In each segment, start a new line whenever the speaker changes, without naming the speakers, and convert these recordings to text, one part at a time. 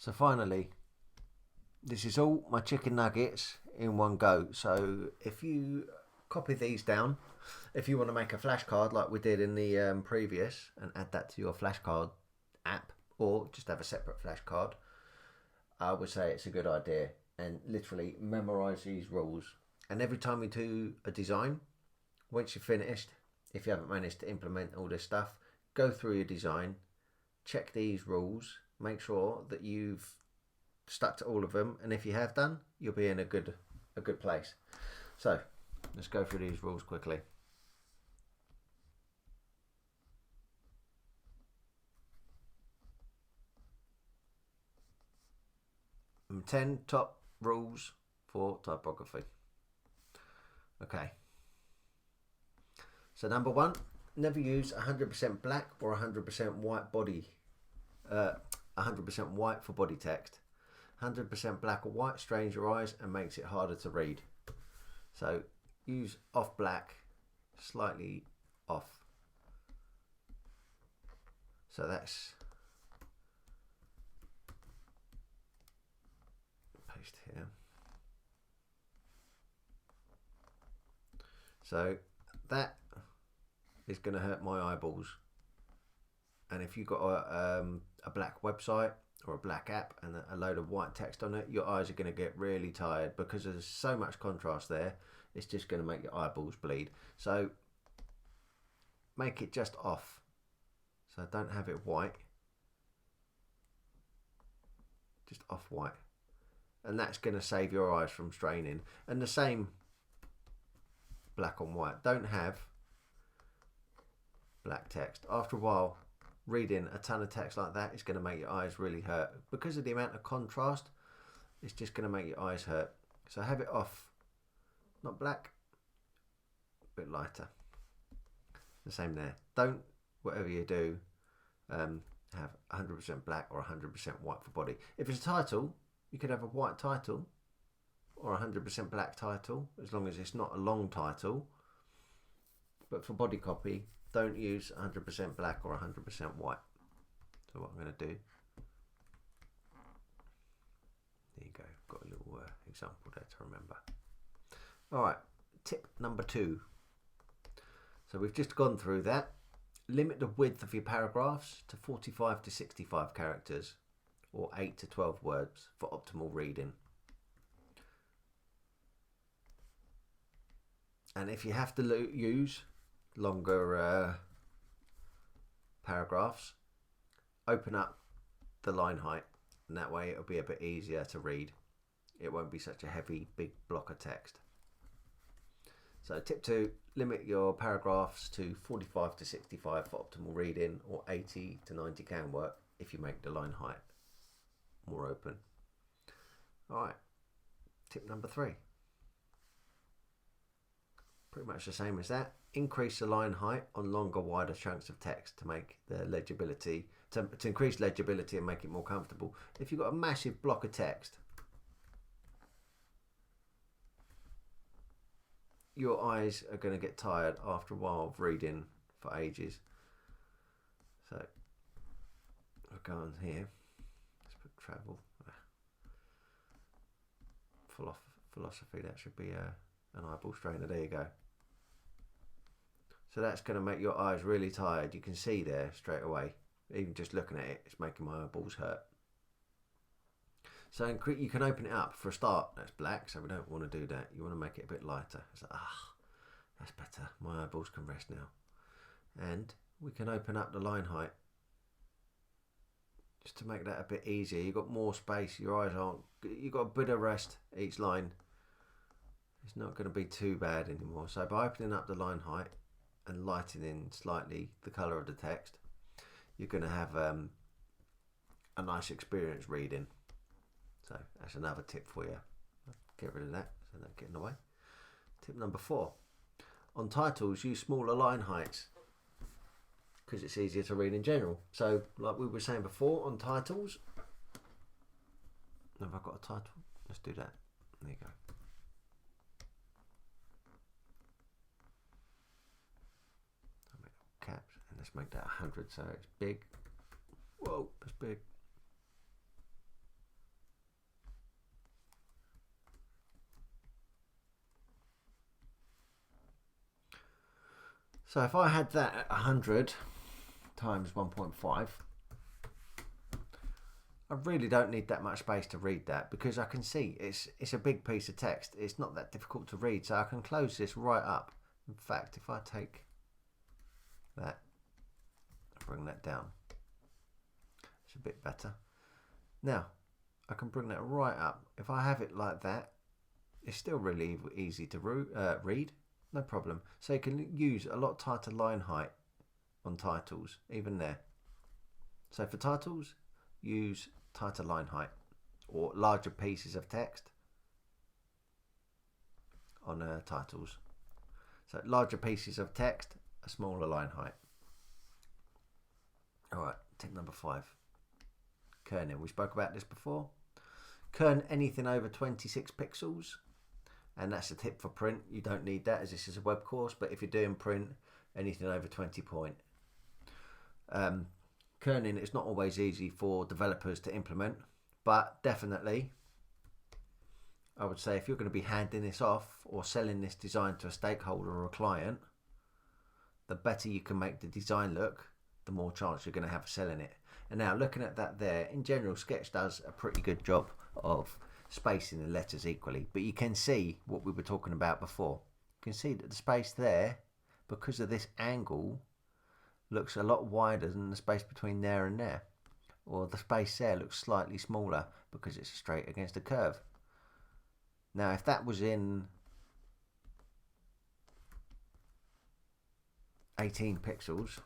So finally, this is all my chicken nuggets in one go. So if you copy these down, if you want to make a flashcard like we did in the previous and add that to your flashcard app, or just have a separate flashcard, I would say it's a good idea. And literally memorize these rules. And every time you do a design, once you're finished, if you haven't managed to implement all this stuff, go through your design, check these rules, make sure that you've stuck to all of them, and if you have done, you'll be in a good place. So let's go through these rules quickly. And 10 top rules for typography. Okay. So number 1, never use 100% black or 100% white body. 100% white for body text. 100% black or white strains your eyes and makes it harder to read. So use off black, slightly off. So that's paste here. So that is going to hurt my eyeballs. And if you've got a black website or a black app and a load of white text on it, your eyes are going to get really tired because there's so much contrast there. It's just going to make your eyeballs bleed. So make it just off. So don't have it white. Just off white. And that's going to save your eyes from straining. And the same black on white. Don't have black text. After a while, reading a ton of text like that is going to make your eyes really hurt. Because of the amount of contrast, it's just going to make your eyes hurt. So have it off. Not black, a bit lighter. The same there. Don't, whatever you do, have 100% black or 100% white for body. If it's a title, you could have a white title or 100% black title, as long as it's not a long title. But for body copy, don't use 100% black or 100% white. So what I'm going to do, there you go, got a little example there to remember. Alright, tip number 2. So we've just gone through that. Limit the width of your paragraphs to 45 to 65 characters or 8 to 12 words for optimal reading. And if you have to use longer paragraphs, open up the line height, and that way it'll be a bit easier to read. It won't be such a heavy big block of text. So tip 2, limit your paragraphs to 45 to 65 for optimal reading, or 80 to 90 can work if you make the line height more open. Alright, tip number 3. Pretty much the same as that. Increase the line height on longer, wider chunks of text to make the legibility, to increase legibility and make it more comfortable. If you've got a massive block of text, your eyes are going to get tired after a while of reading for ages. So I'll go on here. Let's put travel. Philosophy, that should be an eyeball strainer. There you go. So that's going to make your eyes really tired. You can see there straight away. Even just looking at it, it's making my eyeballs hurt. So you can open it up. For a start, that's black, so we don't want to do that. You want to make it a bit lighter. It's like, that's better. My eyeballs can rest now. And we can open up the line height just to make that a bit easier. You've got more space. Your eyes aren't... You've got a bit of rest each line. It's not going to be too bad anymore. So by opening up the line height and lightening slightly the colour of the text, you're going to have a nice experience reading. So that's another tip for you. Get rid of that so don't get in the way. Tip number 4. On titles, use smaller line heights because it's easier to read in general. So like we were saying before, on titles, have I got a title? Let's do that. There you go. Caps, and let's make that 100 so it's big. Whoa, that's big. So if I had that at 100 times 1.5, I really don't need that much space to read that, because I can see it's a big piece of text. It's not that difficult to read, so I can close this right up. In fact, if I take that, bring that down, it's a bit better. Now, I can bring that right up. If I have it like that, it's still really easy to read, no problem. So you can use a lot tighter line height on titles, even there. So for titles, use tighter line height or larger pieces of text on titles. So larger pieces of text, a smaller line height. Alright, tip number 5. Kerning. We spoke about this before. Kern anything over 26 pixels, and that's a tip for print. You don't need that as this is a web course, but if you're doing print, anything over 20 point. Kerning is not always easy for developers to implement, but definitely I would say if you're going to be handing this off or selling this design to a stakeholder or a client, the better you can make the design look, the more chance you're going to have of selling it. And now looking at that there, in general Sketch does a pretty good job of spacing the letters equally, but you can see what we were talking about before. You can see that the space there, because of this angle, looks a lot wider than the space between there and there, or the space there looks slightly smaller because it's straight against a curve. Now if that was in 18 pixels,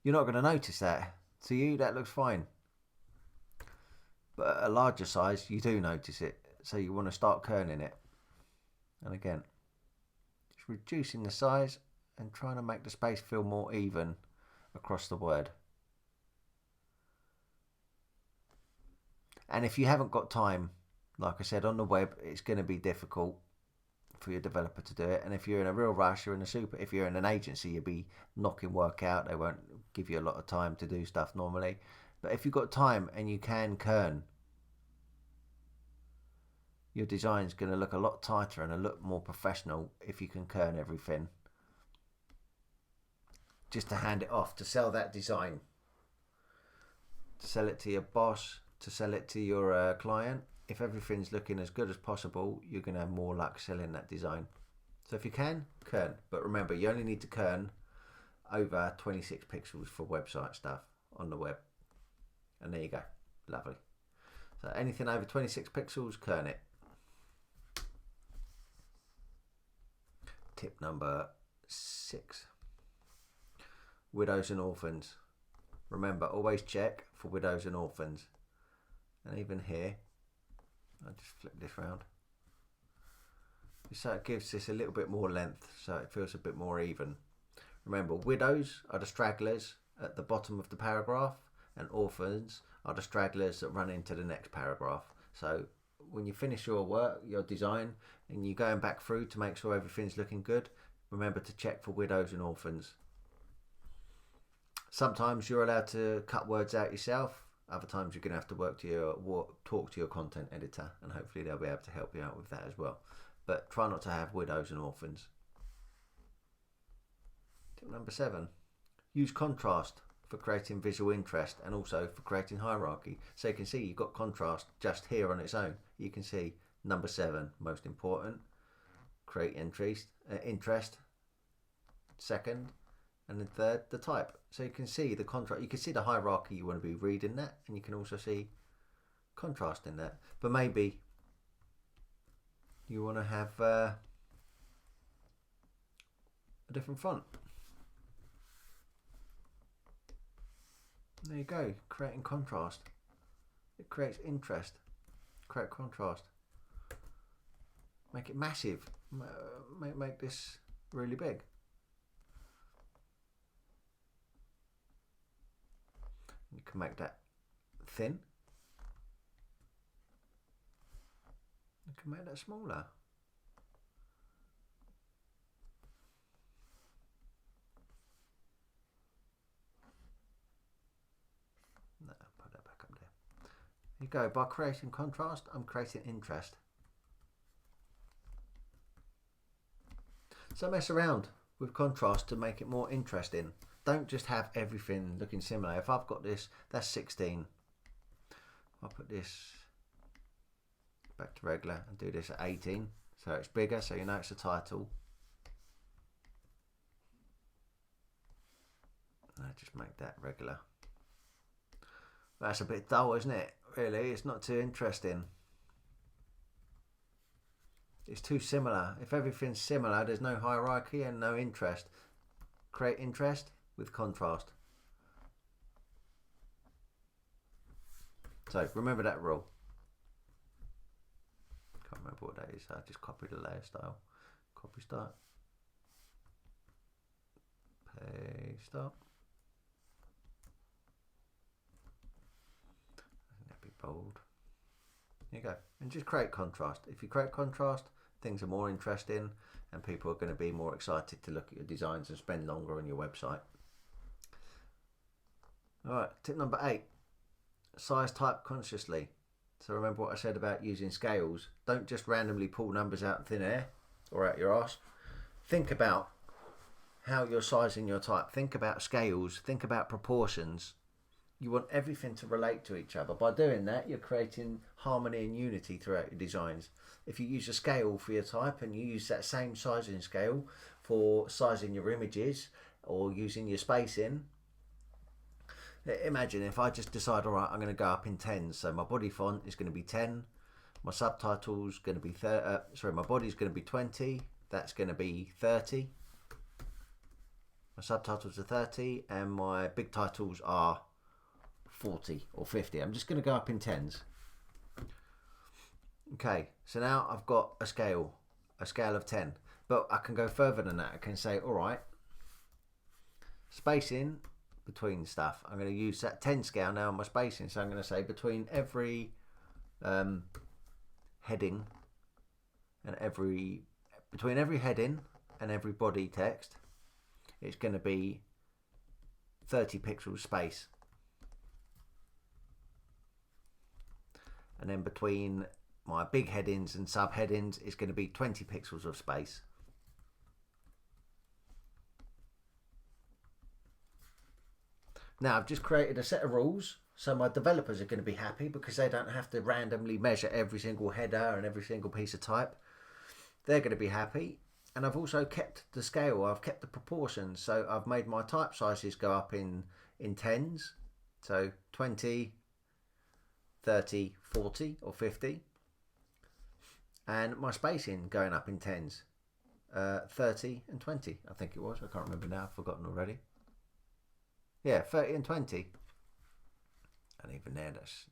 you're not going to notice that. To you that looks fine, but at a larger size you do notice it, so you want to start kerning it. And again, just reducing the size and trying to make the space feel more even across the word. And if you haven't got time, like I said, on the web it's going to be difficult for your developer to do it, and if you're in a real rush, if you're in an agency, you'll be knocking work out. They won't give you a lot of time to do stuff normally. But if you've got time and you can kern, your design's going to look a lot tighter and a lot more professional if you can kern everything, just to hand it off, to sell that design, to sell it to your boss, to sell it to your client. If everything's looking as good as possible, you're going to have more luck selling that design. So if you can, kern. But remember, you only need to kern over 26 pixels for website stuff on the web. And there you go. Lovely. So anything over 26 pixels, kern it. Tip number 6. Widows and Orphans. Remember, always check for widows and orphans. And even here, I'll just flip this round. So it gives this a little bit more length, so it feels a bit more even. Remember, widows are the stragglers at the bottom of the paragraph, and orphans are the stragglers that run into the next paragraph. So when you finish your work, your design, and you're going back through to make sure everything's looking good, remember to check for widows and orphans. Sometimes you're allowed to cut words out yourself. Other times you're going to have to talk to your content editor, and hopefully they'll be able to help you out with that as well. But try not to have widows and orphans. Tip number 7. Use contrast for creating visual interest and also for creating hierarchy. So you can see you've got contrast just here on its own. You can see number 7, most important. Create interest. Second. And then third, the type. So you can see the contrast. You can see the hierarchy you want to be reading that, and you can also see contrast in that. But maybe you want to have a different font. There you go. Creating contrast. It creates interest. Create contrast. Make it massive. Make this really big. You can make that thin. You can make that smaller. No, put that back up there. There you go. By creating contrast, I'm creating interest. So mess around. with contrast to make it more interesting. Don't just have everything looking similar. If I've got this, that's 16. I'll put this back to regular and do this at 18. So it's bigger, so you know it's a title. I just make that regular. That's a bit dull, isn't it? Really, it's not too interesting. It's too similar. If everything's similar, there's no hierarchy and no interest. Create interest with contrast. So remember that rule. Can't remember what that is. I just copied the layer style. Copy start. Paste start. That'd be bold. There you go. And just create contrast. If you create contrast, things are more interesting and people are going to be more excited to look at your designs and spend longer on your website. Alright, tip number 8. Size type consciously. So remember what I said about using scales. Don't just randomly pull numbers out of thin air or out your arse. Think about how you're sizing your type. Think about scales. Think about proportions. You want everything to relate to each other. By doing that, you're creating harmony and unity throughout your designs. If you use a scale for your type and you use that same sizing scale for sizing your images or using your spacing, imagine if I just decide, all right, I'm going to go up in 10s. So my body font is going to be 10. My subtitle's going to be my body's going to be 20. That's going to be 30. My subtitles are 30 and my big titles are 40 or 50. I'm just going to go up in 10s. Okay, so now I've got a scale of 10. But I can go further than that. I can say, all right, spacing between stuff. I'm going to use that 10 scale now on my spacing. So I'm going to say between every heading and every heading and every body text, it's going to be 30 pixels space. And then between my big headings and subheadings is going to be 20 pixels of space. Now I've just created a set of rules, so my developers are going to be happy because they don't have to randomly measure every single header and every single piece of type. They're going to be happy. And I've also kept the scale, I've kept the proportions, so I've made my type sizes go up in 10s, so 20, 30, 40 or 50. And my spacing going up in 10s, 30 and 20, I think it was. I can't remember now, I've forgotten already. Yeah, 30 and 20. And even there, that's...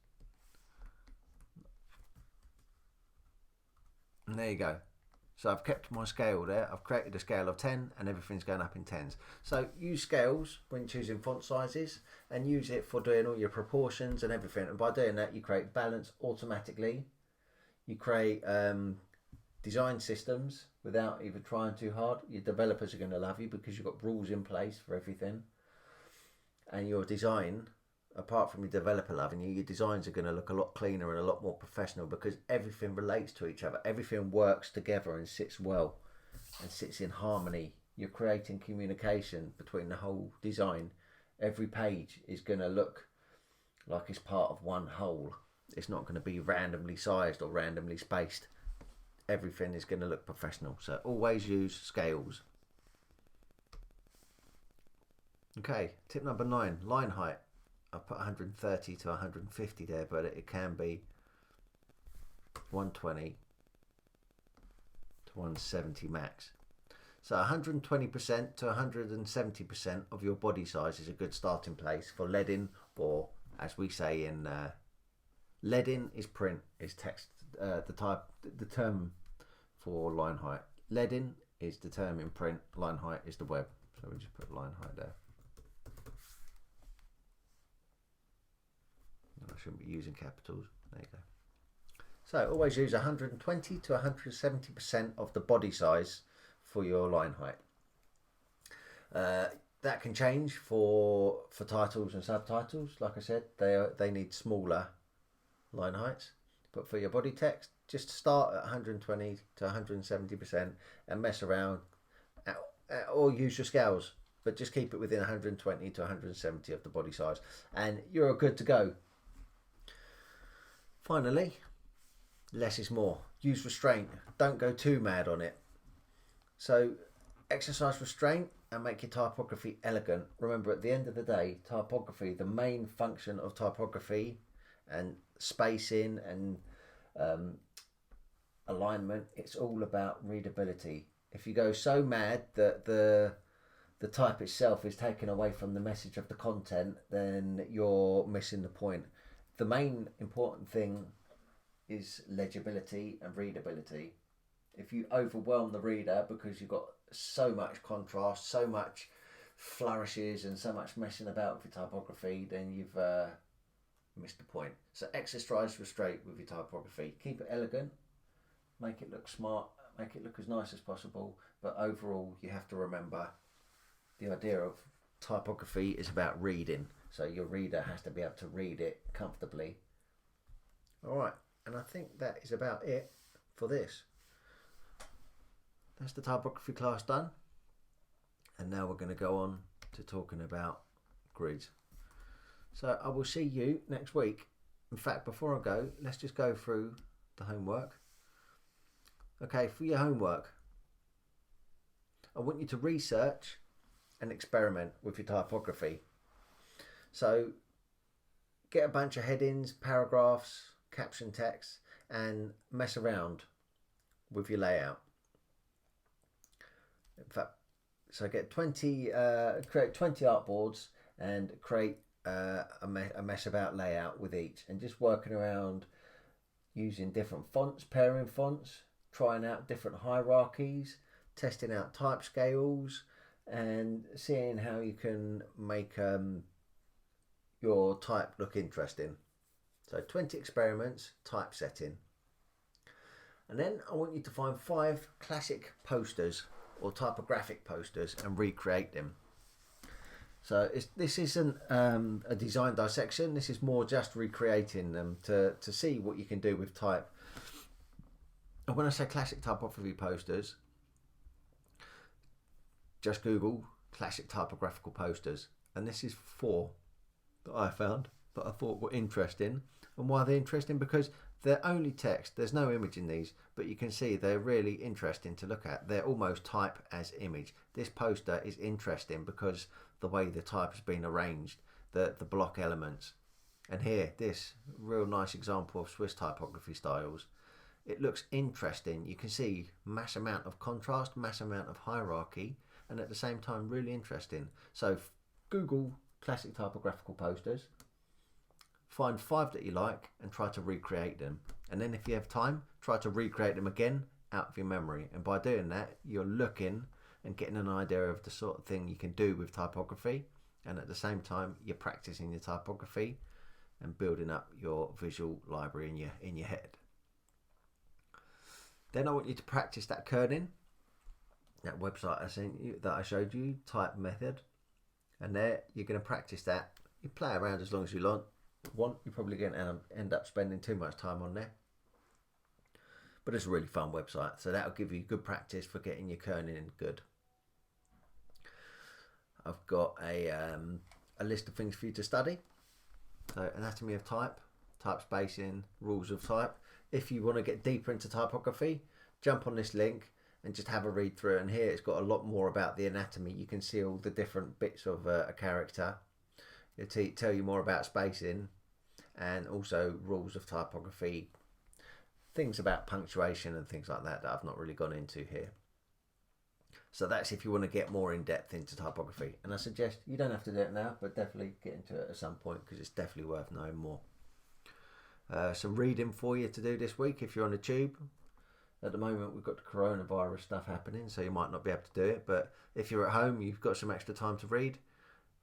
And there you go. So I've kept my scale there. I've created a scale of 10 and everything's going up in 10s. So use scales when choosing font sizes and use it for doing all your proportions and everything. And by doing that, you create balance automatically. You create design systems without even trying too hard. Your developers are going to love you because you've got rules in place for everything. And your design, apart from your developer loving you, your designs are going to look a lot cleaner and a lot more professional because everything relates to each other. Everything works together and sits well and sits in harmony. You're creating communication between the whole design. Every page is going to look like it's part of one whole. It's not going to be randomly sized or randomly spaced. Everything is going to look professional. So always use scales. Okay, tip number 9, line height. I put 130 to 150 there, but it can be 120 to 170 max. So 120% to 170% of your body size is a good starting place for leading, or as we say in leading is print, is text. The term for line height. Leading is the term in print. Line height is the web. So we just put line height there. I shouldn't be using capitals. There you go. So always use 120 to 170% of the body size for your line height. That can change for titles and subtitles. Like I said, they need smaller line heights. But for your body text, just start at 120 to 170% and mess around. or use your scales, but just keep it within 120 to 170 of the body size, and you're good to go. Finally, less is more. Use restraint. Don't go too mad on it. So exercise restraint and make your typography elegant. Remember, at the end of the day, typography, the main function of typography and spacing and alignment, it's all about readability. If you go so mad that the type itself is taken away from the message of the content, then you're missing the point. The main important thing is legibility and readability. If you overwhelm the reader because you've got so much contrast, so much flourishes and so much messing about with your typography, then you've missed the point. So exercise restraint with your typography. Keep it elegant, make it look smart, make it look as nice as possible, but overall you have to remember the idea of typography is about reading, so your reader has to be able to read it comfortably. Alright, and I think that is about it for this. That's the typography class done, and now we're going to go on to talking about grids. So I will see you next week. In fact, before I go, let's just go through the homework. Okay, for your homework, I want you to research and experiment with your typography. So get a bunch of headings, paragraphs, caption text, and mess around with your layout. In fact, so get 20, create 20 artboards and create a mess about layout with each, and just working around using different fonts, pairing fonts, trying out different hierarchies, testing out type scales, and seeing how you can make your type look interesting. So 20 experiments, typesetting. And then I want you to find 5 classic posters or typographic posters and recreate them. So this isn't a design dissection, this is more just recreating them to see what you can do with type. And when I say classic typography posters, just Google classic typographical posters, and this is 4 that I found that I thought were interesting. And why they're interesting? Because they're only text, there's no image in these, but you can see they're really interesting to look at. They're almost type as image. This poster is interesting because the way the type has been arranged, the block elements. And here, this real nice example of Swiss typography styles. It looks interesting. You can see mass amount of contrast, mass amount of hierarchy, and at the same time really interesting. So Google classic typographical posters, find 5 that you like and try to recreate them. And then if you have time, try to recreate them again out of your memory. And by doing that, you're looking and getting an idea of the sort of thing you can do with typography, and at the same time you're practicing your typography and building up your visual library in your head. Then I want you to practice that kerning, that website I sent you, that I showed you, Type Method. And there you're going to practice that. You play around as long as you want. You're probably going to end up spending too much time on there, but it's a really fun website, so that'll give you good practice for getting your kerning in good. I've got a list of things for you to study. So anatomy of type, type spacing, rules of type. If you want to get deeper into typography, jump on this link and just have a read through. And here it's got a lot more about the anatomy. You can see all the different bits of a character. It'll tell you more about spacing and also rules of typography, things about punctuation and things like that I've not really gone into here. So that's if you want to get more in depth into typography. And I suggest you don't have to do it now, but definitely get into it at some point because it's definitely worth knowing more. Some reading for you to do this week if you're on the tube. At the moment we've got the coronavirus stuff happening, so you might not be able to do it, but if you're at home, you've got some extra time to read,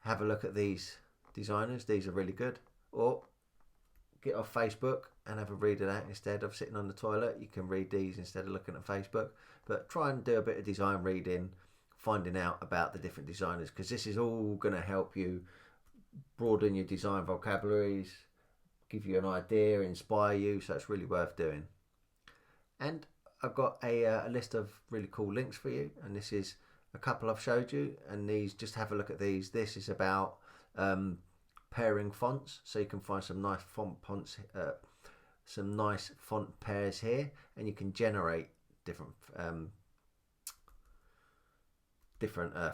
have a look at these designers. These are really good. Or get off Facebook and have a read of that instead of sitting on the toilet. You can read these instead of looking at Facebook, but try and do a bit of design reading, finding out about the different designers, because this is all going to help you broaden your design vocabularies, give you an idea, inspire you, so it's really worth doing. And I've got a list of really cool links for you, and this is a couple I've showed you, and these, just have a look at these. This is about pairing fonts, so you can find some nice some nice font pairs here, and you can generate different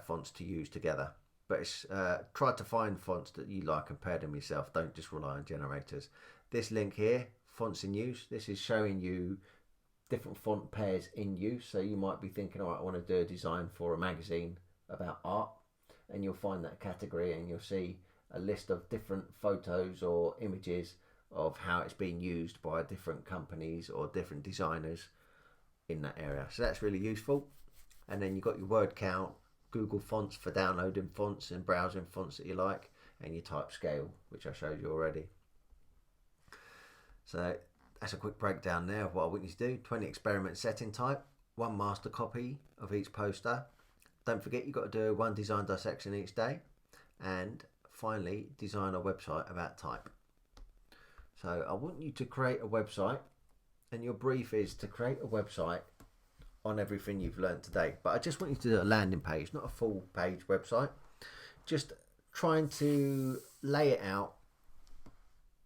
fonts to use together. But it's try to find fonts that you like and pair them yourself. Don't just rely on generators. This link here, fonts in use, this is showing you different font pairs in use. So you might be thinking, all right, I want to do a design for a magazine about art, and you'll find that category and you'll see a list of different photos or images of how it's being used by different companies or different designers in that area. So that's really useful. And then you've got your word count, Google Fonts for downloading fonts and browsing fonts that you like, and your type scale, which I showed you already. So that's a quick breakdown there of what I want you to do. 20 experiment setting type, 1 master copy of each poster. Don't forget, you've got to do 1 design dissection each day, and finally design a website about type. So I want you to create a website, and your brief is to create a website on everything you've learned today. But I just want you to do a landing page, not a full page website. Just trying to lay it out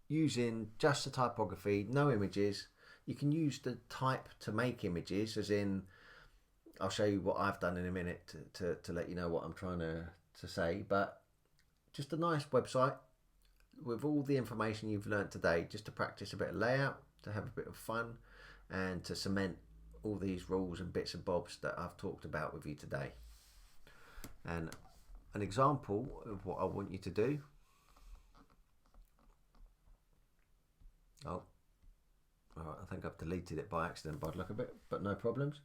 using just the typography, no images. You can use the type to make images, as in, I'll show you what I've done in a minute to let you know what I'm trying to say. But just a nice website with all the information you've learned today, just to practice a bit of layout, to have a bit of fun, and to cement all these rules and bits and bobs that I've talked about with you today. And an example of what I want you to do. Oh, all right, I think I've deleted it by accident by the look of it, but no problems.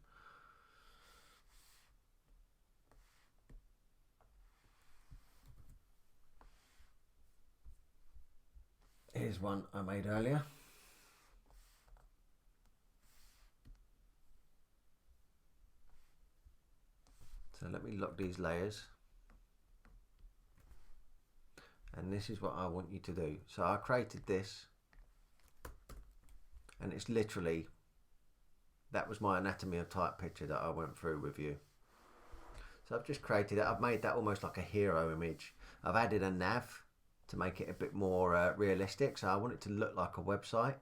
Here's one I made earlier. So let me lock these layers. And this is what I want you to do. So I created this, and it's literally, that was my anatomy of type picture that I went through with you. So I've just created it. I've made that almost like a hero image. I've added a nav to make it a bit more realistic. So I want it to look like a website,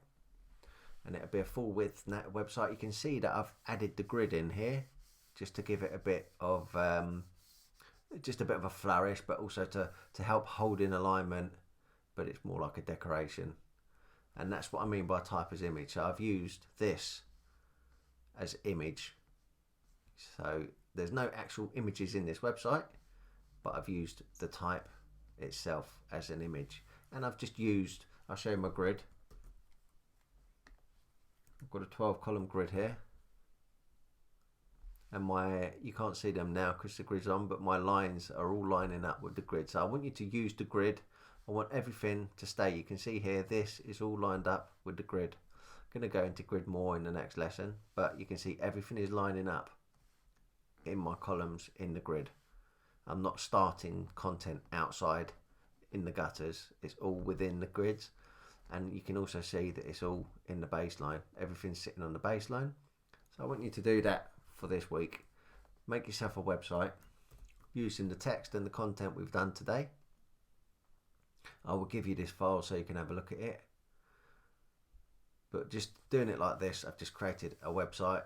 and it'll be a full width website. You can see that I've added the grid in here just to give it a bit of just a bit of a flourish, but also to help hold in alignment, but it's more like a decoration. And that's what I mean by type as image. So I've used this as image. So there's no actual images in this website, but I've used the type itself as an image. And I've just used, I'll show you my grid. I've got a 12 column grid here. And you can't see them now because the grid's on, but my lines are all lining up with the grid. So I want you to use the grid. I want everything to stay. You can see here, this is all lined up with the grid. I'm going to go into grid more in the next lesson, but you can see everything is lining up in my columns in the grid. I'm not starting content outside in the gutters. It's all within the grids. And you can also see that it's all in the baseline. Everything's sitting on the baseline. So I want you to do that for this week. Make yourself a website using the text and the content we've done today. I will give you this file so you can have a look at it. But just doing it like this, I've just created a website.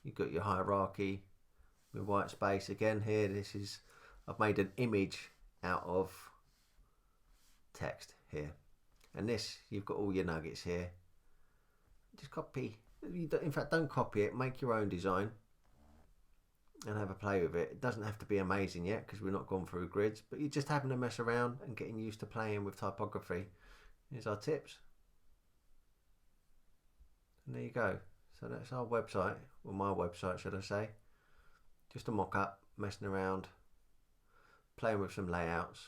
You've got your hierarchy with white space. Again here, I've made an image out of text here. And this, you've got all your nuggets here. Just copy. In fact, don't copy it. Make your own design and have a play with it. It doesn't have to be amazing yet because we're not gone through grids, but you're just having to mess around and getting used to playing with typography. Here's our tips. And there you go. So that's our website, or my website should I say. Just a mock-up, messing around, playing with some layouts.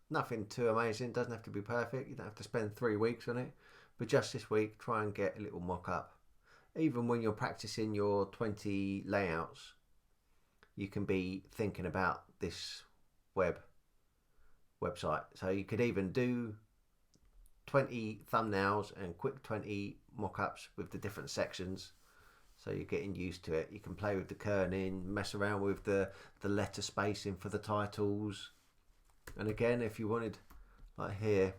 Nothing too amazing, doesn't have to be perfect. You don't have to spend 3 weeks on it. But just this week, try and get a little mock-up. Even when you're practicing your 20 layouts, you can be thinking about this website. So you could even do 20 thumbnails and quick 20 mock-ups with the different sections. So you're getting used to it. You can play with the kerning, mess around with the letter spacing for the titles. And again, if you wanted, like here,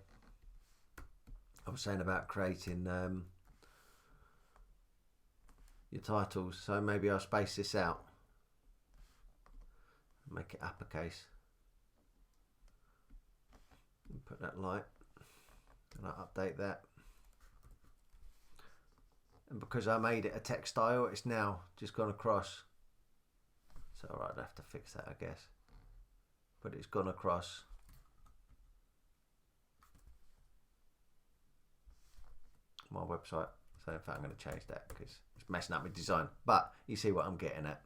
I was saying about creating your titles. So maybe I'll space this out, make it uppercase, and put that light, and I'll update that. And because I made it a text style, it's now just gone across. So I'd have to fix that, I guess. But it's gone across. My website. So in fact, I'm going to change that because it's messing up my design. But you see what I'm getting at.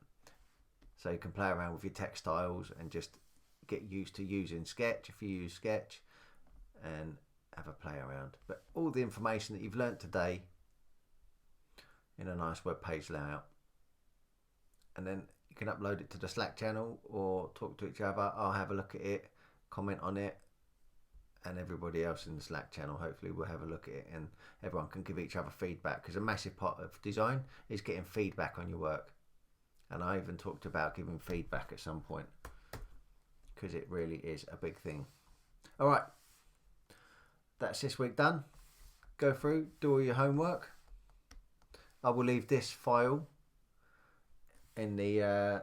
So you can play around with your text styles and just get used to using Sketch if you use Sketch, and have a play around. But all the information that you've learnt today in a nice web page layout, and then you can upload it to the Slack channel or talk to each other. I'll have a look at it, comment on it, and everybody else in the Slack channel hopefully will have a look at it, and everyone can give each other feedback, because a massive part of design is getting feedback on your work. And I even talked about giving feedback at some point, because it really is a big thing. All right, that's this week done. Go through, do all your homework. I will leave this file in the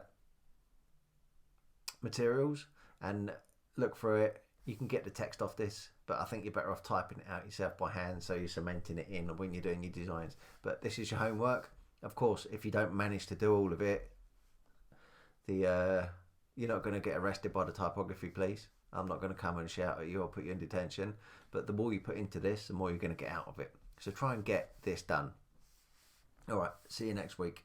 materials, and look through it. You can get the text off this, but I think you're better off typing it out yourself by hand, so you're cementing it in when you're doing your designs. But this is your homework. Of course, if you don't manage to do all of it, you're not going to get arrested by the typography police. I'm not going to come and shout at you or put you in detention. But the more you put into this, the more you're going to get out of it. So try and get this done. All right, see you next week.